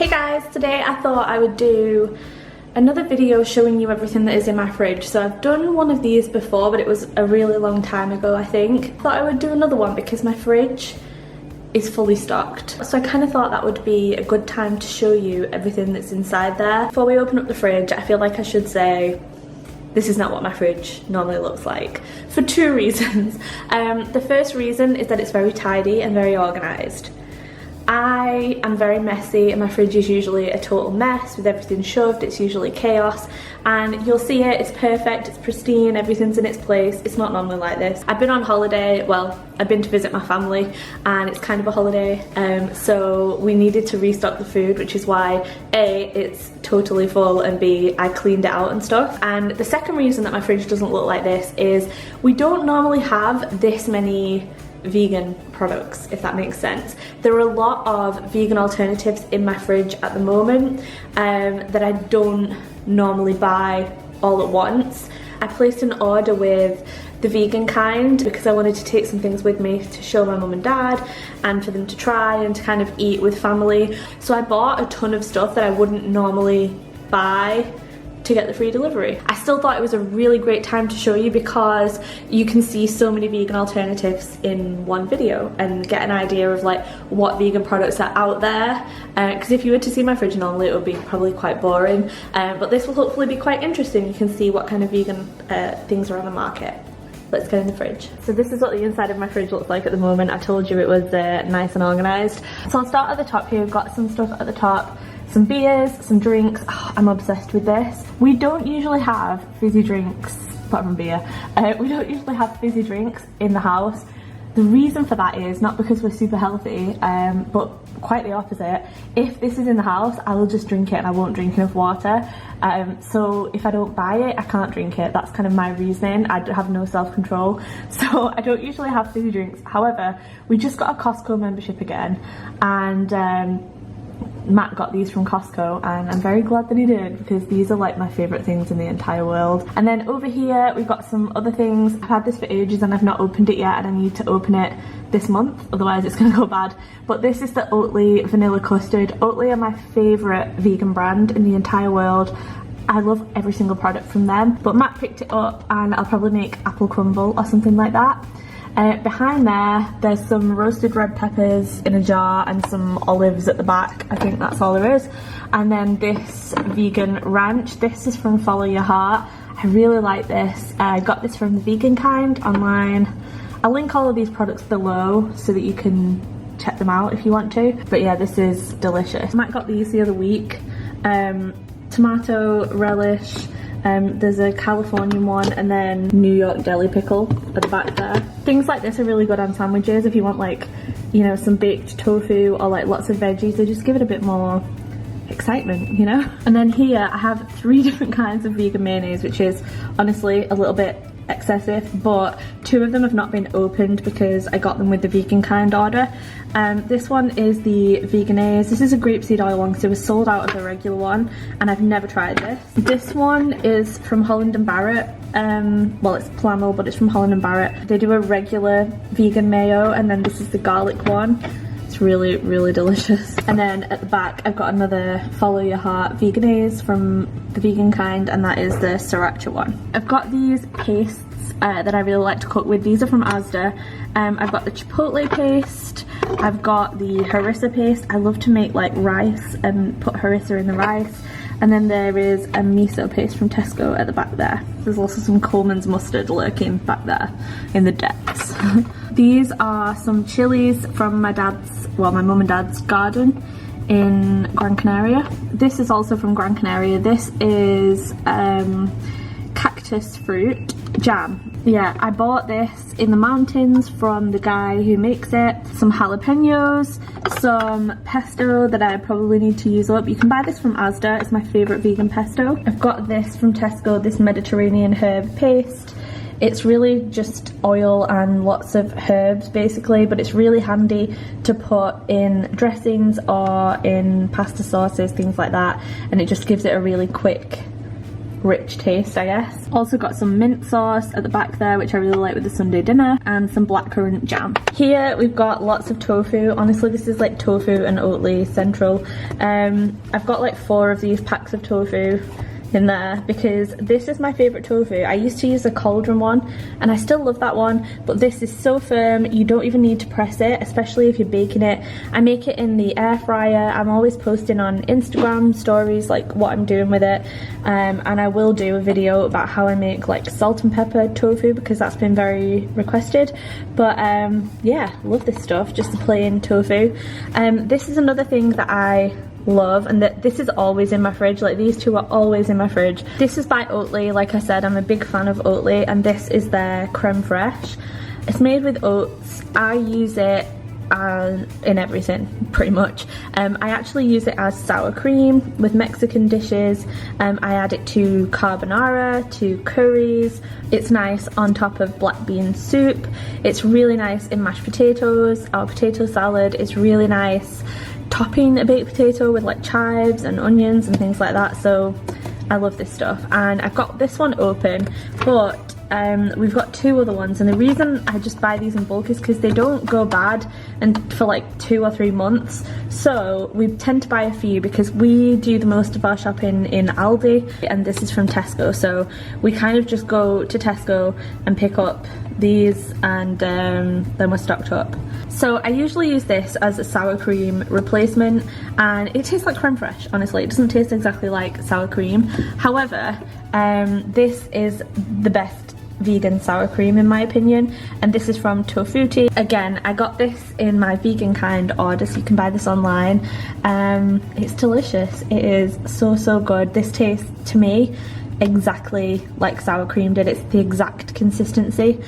Hey guys, today I thought I would do another video showing you everything that is in my fridge. So I've done one of these before, but it was a really long time ago, I think. I thought I would do another one because my fridge is fully stocked. So I kind of thought that would be a good time to show you everything that's inside there. Before we open up the fridge, I feel like I should say this is not what my fridge normally looks like, for two reasons. The first reason is that it's very tidy and very organised. I am very messy and my fridge is usually a total mess with everything shoved. It's usually chaos, and you'll see it, it's perfect, it's pristine, everything's in its place. It's not normally like this. I've been on holiday, well, I've been to visit my family and it's kind of a holiday, so we needed to restock the food, which is why A, it's totally full, and B, I cleaned it out and stuff. And the second reason that my fridge doesn't look like this is we don't normally have this many vegan products, if that makes sense. There are a lot of vegan alternatives in my fridge at the moment that I don't normally buy all at once. I placed an order with the vegan kind because I wanted to take some things with me to show my mum and dad and for them to try and to kind of eat with family. So I bought a ton of stuff that I wouldn't normally buy to get the free delivery. I still thought it was a really great time to show you because you can see so many vegan alternatives in one video and get an idea of like what vegan products are out there, because if you were to see my fridge normally it would be probably quite boring, but this will hopefully be quite interesting. You can see what kind of vegan things are on the market. Let's get in the fridge. So this is what the inside of my fridge looks like at the moment. I told you it was nice and organised. So I'll start at the top here. We've got some stuff at the top. Some beers, some drinks. Oh, I'm obsessed with this. We don't usually have fizzy drinks, apart from beer. We don't usually have fizzy drinks in the house. The reason for that is not because we're super healthy, but quite the opposite. If this is in the house, I will just drink it and I won't drink enough water. So if I don't buy it, I can't drink it. That's kind of my reasoning. I have no self-control. So I don't usually have fizzy drinks. However, we just got a Costco membership again, and Matt got these from Costco, and I'm very glad that he did because these are like my favourite things in the entire world. And then over here we've got some other things. I've had this for ages and I've not opened it yet, and I need to open it this month, otherwise it's gonna go bad. But this is the Oatly vanilla custard. Oatly are my favourite vegan brand in the entire world. I love every single product from them, but Matt picked it up and I'll probably make apple crumble or something like that. Behind there's some roasted red peppers in a jar and some olives at the back. I think that's all there is. And then this vegan ranch. This is from Follow Your Heart. I really like this. I got this from the vegan kind online. I'll link all of these products below so that you can check them out if you want to. But yeah, this is delicious. Matt got these the other week. Tomato relish. There's a Californian one, and then New York deli pickle at the back there. Things like this are really good on sandwiches if you want, like, you know, some baked tofu or like lots of veggies. They just give it a bit more excitement, you know? And then here I have 3 different kinds of vegan mayonnaise, which is honestly a little bit excessive, but 2 of them have not been opened because I got them with the vegan kind order. This one is the Veganaise. This is a grapeseed oil one because it was sold out of the regular one and I've never tried this. This one is from Holland & Barrett. Well, it's Planel, but it's from Holland & Barrett. They do a regular vegan mayo, and then this is the garlic one. It's really, really delicious. And then at the back I've got another Follow Your Heart Veganaise from the vegan kind, and that is the sriracha one. I've got these pastes that I really like to cook with. These are from Asda. I've got the chipotle paste. I've got the harissa paste. I love to make like rice and put harissa in the rice. And then there is a miso paste from Tesco at the back there. There's also some Coleman's mustard lurking back there in the depths. These are some chilies from my mum and dad's garden in Gran Canaria. This is also from Gran Canaria. This is Cactus Fruit Jam. Yeah, I bought this in the mountains from the guy who makes it. Some jalapenos, some pesto that I probably need to use up. You can buy this from Asda. It's my favourite vegan pesto. I've got this from Tesco, this Mediterranean herb paste. It's really just oil and lots of herbs basically, but it's really handy to put in dressings or in pasta sauces, things like that, and it just gives it a really quick rich taste, I guess. Also got some mint sauce at the back there, which I really like with the Sunday dinner, and some blackcurrant jam. Here we've got lots of tofu. Honestly, this is like tofu and Oatly central. I've got like 4 of these packs of tofu in there because this is my favourite tofu. I used to use the cauldron one and I still love that one, but this is so firm, you don't even need to press it, especially if you're baking it. I make it in the air fryer. I'm always posting on Instagram stories like what I'm doing with it, and I will do a video about how I make like salt and pepper tofu because that's been very requested. But yeah, love this stuff, just the plain tofu. This is another thing that I love, and that this is always in my fridge. Like, these two are always in my fridge. This is by Oatly. Like I said, I'm a big fan of Oatly, and this is their Creme Fraiche. It's made with oats. I use it in everything pretty much. I actually use it as sour cream with Mexican dishes. I add it to carbonara, to curries. It's nice on top of black bean soup. It's really nice in mashed potatoes. Our potato salad is really nice topping a baked potato with like chives and onions and things like that. So I love this stuff, and I've got this one open, but we've got 2 other ones, and the reason I just buy these in bulk is because they don't go bad and for like 2 or 3 months. So we tend to buy a few because we do the most of our shopping in Aldi, and this is from Tesco, so we kind of just go to Tesco and pick up these, and then we're stocked up. So I usually use this as a sour cream replacement, and it tastes like creme fraiche. Honestly, it doesn't taste exactly like sour cream. However, this is the best vegan sour cream in my opinion, and this is from Tofu. Again, I got this in my vegan kind order, so you can buy this online. It's delicious. It is so good. This tastes to me exactly like sour cream did. It's the exact consistency.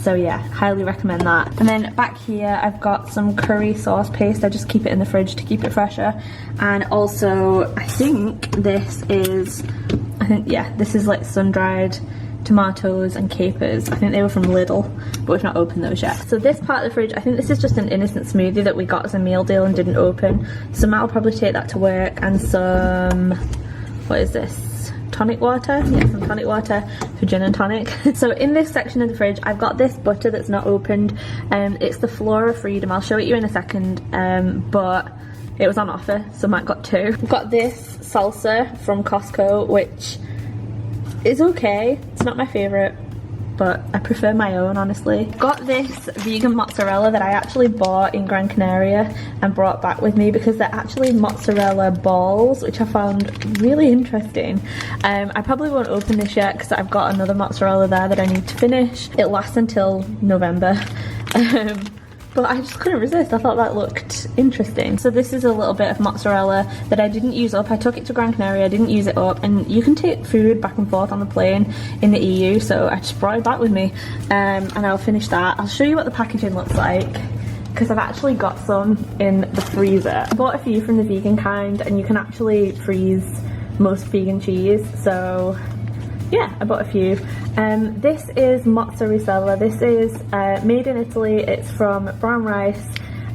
So yeah, highly recommend that. And then back here I've got some curry sauce paste. I just keep it in the fridge to keep it fresher. And also I think this is like sun-dried tomatoes and capers. I think they were from Lidl, but we've not opened those yet. So this part of the fridge, I think this is just an innocent smoothie that we got as a meal deal and didn't open. So Matt will probably take that to work, and some, what is this? Tonic water. Yeah, some tonic water for gin and tonic. So in this section of the fridge I've got this butter that's not opened. It's the Flora Freedom. I'll show it you in a second, but it was on offer, so Matt got 2. I've got this salsa from Costco, which is okay. It's not my favourite, but I prefer my own, honestly. Got this vegan mozzarella that I actually bought in Gran Canaria and brought back with me because they're actually mozzarella balls, which I found really interesting. I probably won't open this yet because I've got another mozzarella there that I need to finish. It lasts until November. But I just couldn't resist. I thought that looked interesting. So this is a little bit of mozzarella that I didn't use up. I took it to Gran Canaria, I didn't use it up, and you can take food back and forth on the plane in the EU, so I just brought it back with me, and I'll finish that. I'll show you what the packaging looks like, because I've actually got some in the freezer. I bought a few from the vegan kind, and you can actually freeze most vegan cheese, so yeah, I bought a few. This is mozzarella. This is made in Italy. It's from brown rice,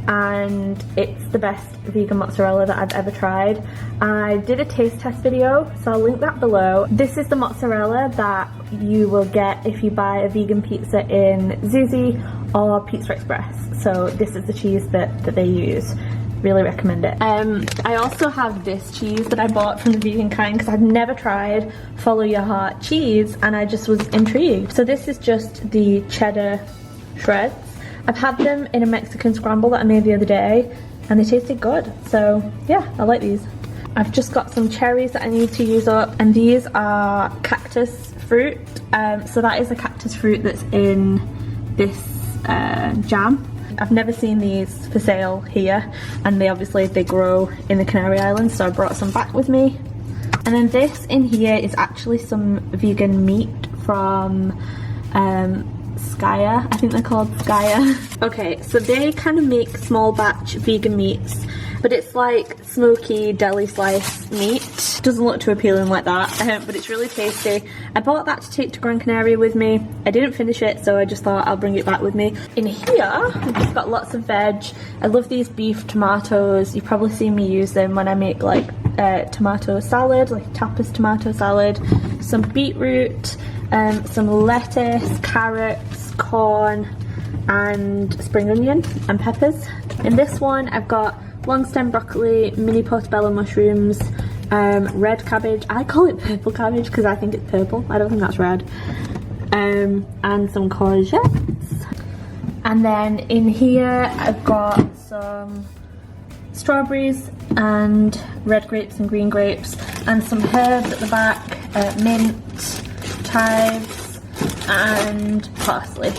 and it's the best vegan mozzarella that I've ever tried. I did a taste test video, so I'll link that below. This is the mozzarella that you will get if you buy a vegan pizza in Zuzi or Pizza Express. So this is the cheese that they use. Really recommend it. I also have this cheese that I bought from the vegan kind because I've never tried Follow Your Heart cheese, and I just was intrigued. So this is just the cheddar shreds. I've had them in a Mexican scramble that I made the other day, and they tasted good. So yeah, I like these. I've just got some cherries that I need to use up, and these are cactus fruit. So that is a cactus fruit that's in this jam. I've never seen these for sale here, and they grow in the Canary Islands, so I brought some back with me. And then this in here is actually some vegan meat from Skya. I think they're called Skya. Okay, so they kind of make small batch vegan meats, but it's like smoky deli slice meat. Doesn't look too appealing like that, but it's really tasty. I bought that to take to Gran Canaria with me. I didn't finish it, so I just thought I'll bring it back with me. In here, we've just got lots of veg. I love these beef tomatoes. You've probably seen me use them when I make like tomato salad, like tapas tomato salad, some beetroot, some lettuce, carrots, corn, and spring onion and peppers. In this one I've got long stem broccoli, mini portobello mushrooms, red cabbage. I call it purple cabbage because I think it's purple. I don't think that's red. And some courgettes. And then in here I've got some strawberries and red grapes and green grapes, and some herbs at the back, mint, chives and parsley.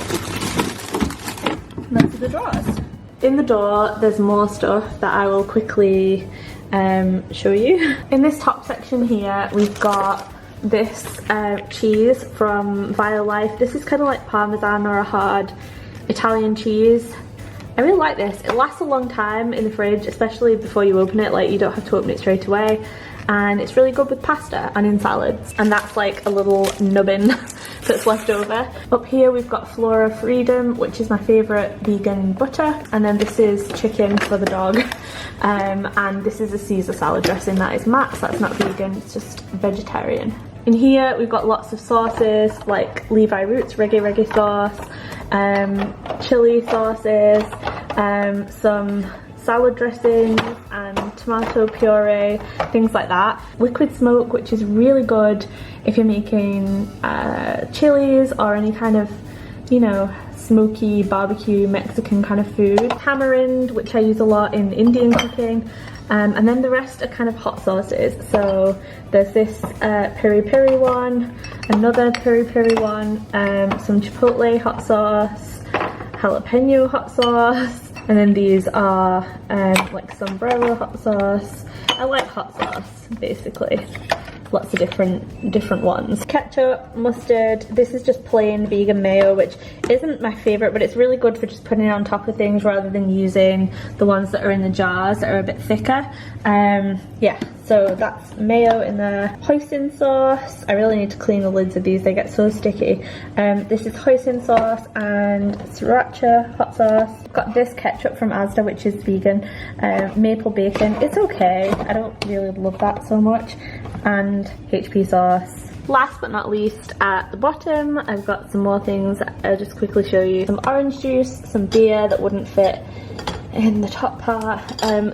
Those are the drawers. In the door there's more stuff that I will quickly show you. In this top section here we've got this cheese from Violife. This is kind of like Parmesan or a hard Italian cheese. I really like this. It lasts a long time in the fridge, especially before you open it. Like, you don't have to open it straight away, and it's really good with pasta and in salads. And that's like a little nubbin that's left over. Up here we've got Flora Freedom, which is my favourite vegan butter, and then this is chicken for the dog, and this is a Caesar salad dressing. That is Matt's. That's not vegan, it's just vegetarian. In here we've got lots of sauces like Levi Roots reggae sauce, chili sauces, some salad dressings and tomato puree, things like that. Liquid smoke, which is really good if you're making chilies or any kind of, you know, smoky barbecue Mexican kind of food. Tamarind, which I use a lot in Indian cooking. And then the rest are kind of hot sauces. So there's this peri peri one, another peri peri one, some chipotle hot sauce, jalapeno hot sauce, and then these are like sombrero hot sauce. I like hot sauce basically. Lots of different ones. Ketchup, mustard. This is just plain vegan mayo, which isn't my favorite, but it's really good for just putting it on top of things rather than using the ones that are in the jars that are a bit thicker. Yeah, so that's mayo in there. Hoisin sauce. I really need to clean the lids of these, they get so sticky. This is hoisin sauce and sriracha hot sauce. Got this ketchup from Asda, which is vegan. Maple bacon. It's okay. I don't really love that so much. And HP sauce. Last but not least, at the bottom I've got some more things I'll just quickly show you. Some orange juice, some beer that wouldn't fit in the top part.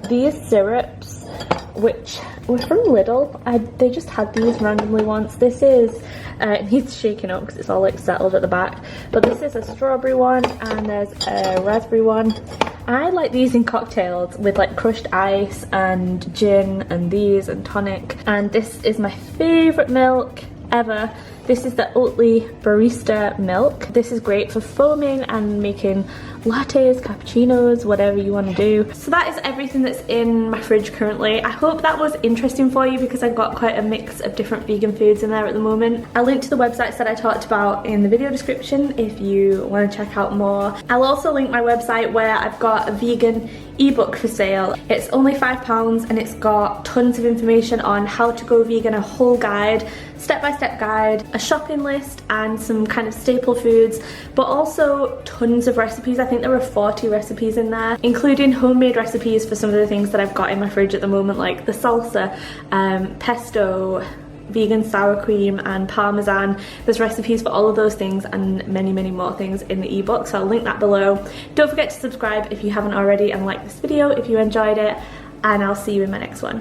These syrups, which were from Lidl. They just had these randomly once. This is, it needs shaking up because it's all like settled at the back. But this is a strawberry one and there's a raspberry one. I like these in cocktails with like crushed ice and gin and these and tonic. And this is my favourite milk ever. This is the Oatly Barista milk. This is great for foaming and making lattes, cappuccinos, whatever you want to do. So that is everything that's in my fridge currently. I hope that was interesting for you because I've got quite a mix of different vegan foods in there at the moment. I'll link to the websites that I talked about in the video description if you want to check out more. I'll also link my website where I've got a vegan ebook for sale. It's only £5 and it's got tons of information on how to go vegan, a whole guide, step-by-step guide, a shopping list and some kind of staple foods, but also tons of recipes. I think there were 40 recipes in there, including homemade recipes for some of the things that I've got in my fridge at the moment, like the salsa, pesto, vegan sour cream and parmesan. There's recipes for all of those things and many more things in the ebook, so I'll link that below. Don't forget to subscribe if you haven't already and like this video if you enjoyed it, and I'll see you in my next one.